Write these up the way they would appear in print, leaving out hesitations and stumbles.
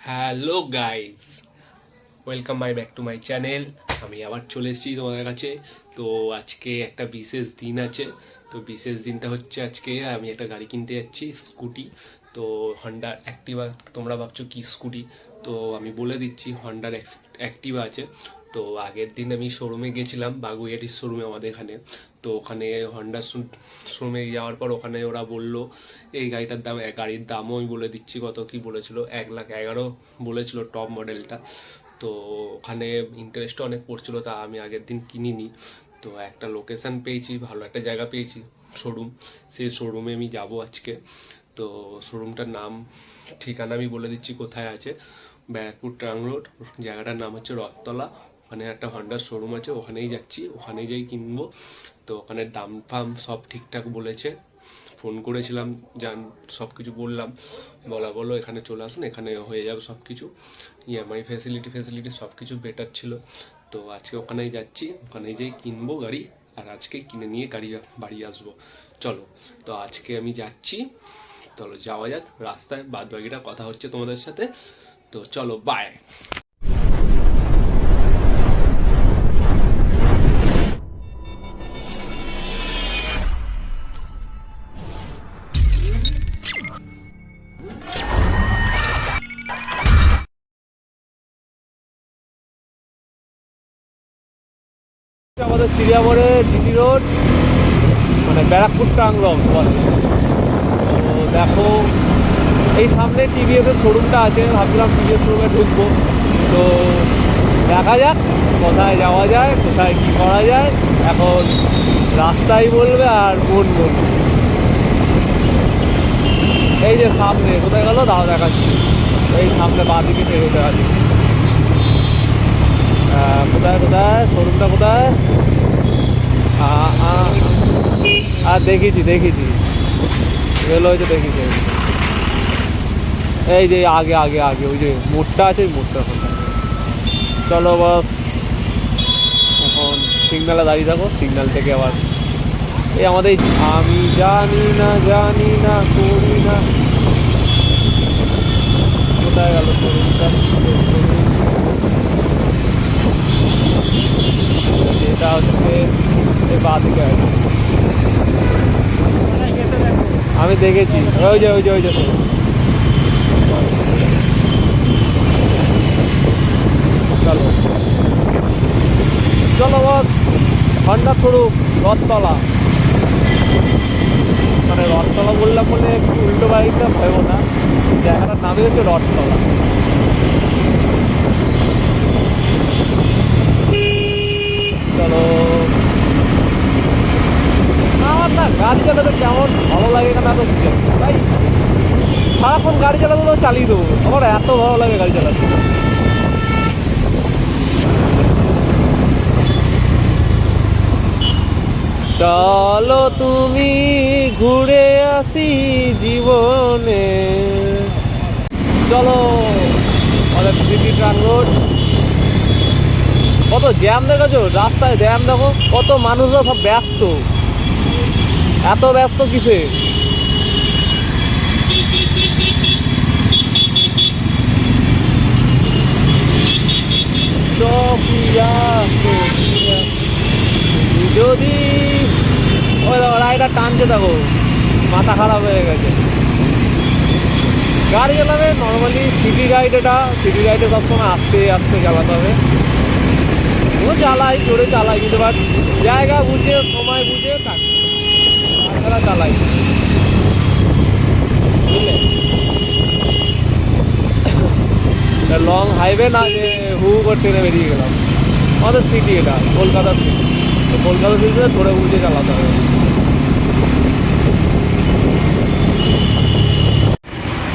Hello guys, welcome back to my channel. আমি আবার চলে এসেছি তোমাদের কাছে। তো আজকে একটা বিশেষ দিন আছে। তো বিশেষ দিনটা হচ্ছে আজকে আমি একটা গাড়ি কিনতে যাচ্ছি, স্কুটি। তো হন্ডার অ্যাক্টিভা। তোমরা ভাবছো কি স্কুটি? তো আমি বলে দিচ্ছি, হন্ডার অ্যাক্টিভা আছে। তো আগের দিন আমি শোরুমে গেছিলাম, বাগুইয়াটির শোরুমে আমাদের এখানে। তো ওখানে হন্ডা শোরুমে যাওয়ার পর ওখানে ওরা বললো এই গাড়িটার দাম, গাড়ির দামও আমি বলে দিচ্ছি কত কি বলেছিল, 1,11,000 বলেছিল টপ মডেলটা। তো ওখানে ইন্টারেস্টও অনেক পড়ছিল, তা আমি আগের দিন কিনিনি। তো একটা লোকেশান পেয়েছি, ভালো একটা জায়গা পেয়েছি, শোরুম। সেই শোরুমে আমি যাব আজকে। তো শোরুমটার নাম, ঠিকানা আমি বলে দিচ্ছি কোথায় আছে। ব্যারাকপুর ট্রাং রোড, জায়গাটার নাম হচ্ছে রথতলা। ওখানে একটা হন্ডার শোরুম আছে, ওখানেই যাচ্ছি, ওখানেই যাই কিনবো। তো ওখানে দাম ফাম সব ঠিকঠাক বলেছে। ফোন করেছিলাম, সব কিছু বললাম, বলো এখানে চলে আসুন, এখানে হয়ে যাবে সব কিছু। ইএমআই ফ্যাসিলিটি সব কিছু বেটার ছিল। তো আজকে ওখানেই যাচ্ছি, ওখানেই যেই কিনবো গাড়ি, আর আজকে কিনে নিয়ে গাড়ি বাড়ি আসবো। চলো, তো আজকে আমি যাচ্ছি। চলো যাওয়া যাক, রাস্তায় বাদ বাকিটা কথা হচ্ছে তোমাদের সাথে। তো চলো, বাই। আমাদের চিড়িয়ামোড়ে জিটি রোড, মানে ব্যারাকপুর ট্রাং রোড বলে। তো দেখো, এই সামনে টিভিএস এর শোরুমটা আছে, ভাবছিলাম টিভিএস শোরুমে ঢুকবো। তো দেখা যাক কোথায় যাওয়া যায়, কোথায় কি করা যায়, এখন রাস্তাই বলবে আর মন বলবে। এই যে সামনে, কোথায় গেল দাও দেখাচ্ছি, এই সামনে বাঁদিকে ফেরোতে আছে। কোথায় কোথায় শোরুমটা কোথায়? আর দেখেছি রেল হয়েছে, দেখেছি। এই যে আগে আগে আগে ওই যে মোড়টা আছে, ওই মোড়টা। চলো বাস, এখন সিগনালে দাঁড়িয়ে থাকো, সিগন্যাল থেকে আবার এই আমাদের আমি জানি না করি না। কোথায় গেল শোরুমটা? এটা হচ্ছে বাঁদিকে আছে, আমি দেখেছি। ওই যে চলো বস, হন্ডা শোরুম রথতলা। মানে রথতলা বললাম বলে একটু উল্টো বাইকটা ভয়ও না, জায়গাটার নামই হচ্ছে রথতলা। চলো, আমার না গাড়ি চালাতে কেমন ভালো লাগে না, তো তাই সারাক্ষণ গাড়ি চালাতে তো চালিয়ে দেবো, আমার এত ভালো লাগে গাড়ি চালাতে। চলো তুমি ঘুরে আসি জীবনে। চলো, আমাদের জিটি ট্রাং রোড। কত জ্যাম দেখেছো রাস্তায়, জ্যাম দেখো, কত মানুষরা সব ব্যস্ত। এত ব্যস্ত কিসে? যদি ওই রাইডার টানছে দেখো, মাথা খারাপ হয়ে গেছে। গাড়ি চালাবে নর্মালি সিটি রাইড, এটা সিটি রাইডে সবসময় আস্তে আস্তে চালাতে হবে। ও চালাই, জোরে চালাই, কিন্তু বাট জায়গা বুঝে, সময় বুঝে তাছাড়া চালাই, বুঝলে? লং হাইওয়ে না যে হু করে ট্রেনে বেরিয়ে গেলাম। আমাদের সিটি, এটা কলকাতার সিটি। তো কলকাতা সিটিতে ধরে বুঝে চালাতে হবে।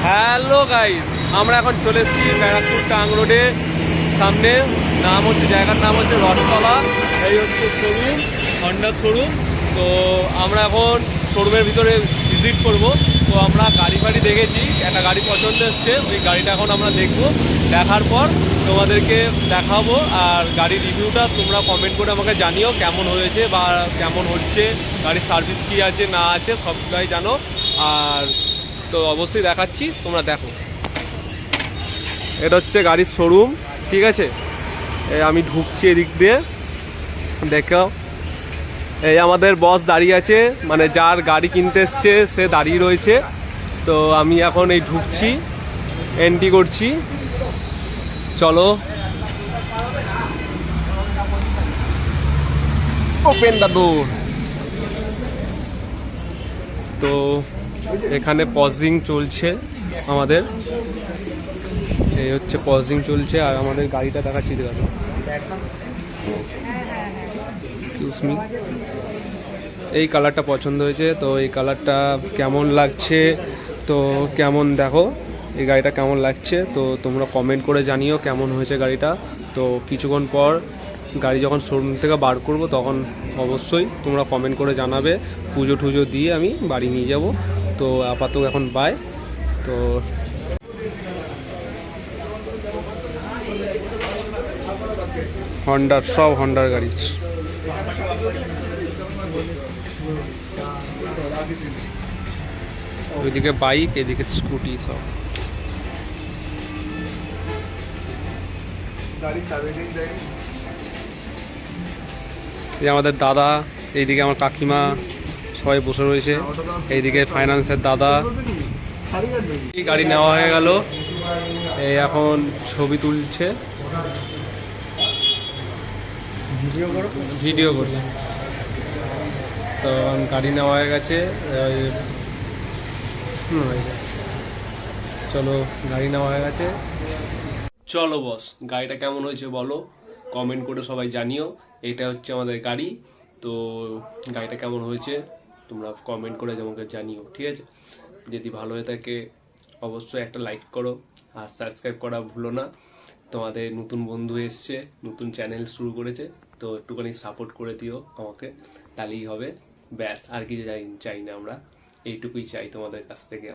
হ্যালো গাইস, আমরা এখন চলে এসেছি ব্যারাকপুর ট্রাং রোডে সামনে। নাম হচ্ছে, জায়গার নাম হচ্ছে রথতলা। এই হচ্ছে শোরুম, হন্ডার শোরুম। তো আমরা এখন শোরুমের ভিতরে ভিজিট করব। তো আমরা গাড়ি দেখেছি, একটা গাড়ি পছন্দ এসছে, ওই গাড়িটা এখন আমরা দেখব। দেখার পর তোমাদেরকে দেখাবো, আর গাড়ির রিভিউটা তোমরা কমেন্ট করে আমাকে জানিও কেমন হয়েছে বা কেমন হচ্ছে, গাড়ির সার্ভিস কী আছে না আছে সবটাই জানো। আর তো অবশ্যই দেখাচ্ছি, তোমরা দেখো। এটা হচ্ছে গাড়ির শোরুম, ঠিক আছে। এই আমি ঢুকছি এদিক দিয়ে, দেখো এই আমাদের বস দাঁড়িয়ে আছে, মানে যার গাড়ি কিনতে এসছে সে দাঁড়িয়ে রয়েছে। তো আমি এখন এই ঢুকছি, এন্ট্রি করছি, চলো ওপেন দ্য ডোর। তো এখানে পজিং চলছে আমাদের, এই হচ্ছে পজিং চলছে, আর আমাদের গাড়িটা দেখাচ্ছি, দেখো এক্সকিউজ মি। এই কালারটা পছন্দ হয়েছে, তো এই কালারটা কেমন লাগছে, তো কেমন দেখো এই গাড়িটা কেমন লাগছে, তো তোমরা কমেন্ট করে জানিও কেমন হয়েছে গাড়িটা। তো কিছুক্ষণ পর গাড়ি যখন শোরুম থেকে বার করব তখন অবশ্যই তোমরা কমেন্ট করে জানাবে, পুজো টুজো দিয়ে আমি বাড়ি নিয়ে যাব। তো আপাতত এখন বাই। তো হন্ডার, সব হন্ডার গাড়ি, ওইদিকে বাইক, এদিকে স্কুটি, সব এই আমাদের দাদা, এইদিকে আমার কাকিমা, সবাই বসে রয়েছে, এইদিকে ফাইন্যান্সের দাদা। এই গাড়ি নেওয়া হয়ে গেল, এই এখন ছবি তুলছে, ভিডিও করছে। তো গাড়ি নেওয়া হয়ে গেছে, চলো গাড়ি নেওয়া হয়ে গেছে। চলো বস, গাড়িটা কেমন হয়েছে বলো, কমেন্ট করে সবাই জানিও। এটা হচ্ছে আমাদের গাড়ি, তো গাড়িটা কেমন হয়েছে তোমরা কমেন্ট করে আমাকে জানিও, ঠিক আছে। যদি ভালো হয়ে থাকে অবশ্যই একটা লাইক করো, আর সাবস্ক্রাইব করা ভুলো না। তোমাদের নতুন বন্ধু এসছে, নতুন চ্যানেল শুরু করেছে, তো একটুখানি সাপোর্ট করে দিও আমাকে, তাহলেই হবে। ব্যাস, আর কিছু চাই না আমরা, এইটুকুই চাই তোমাদের কাছ থেকে।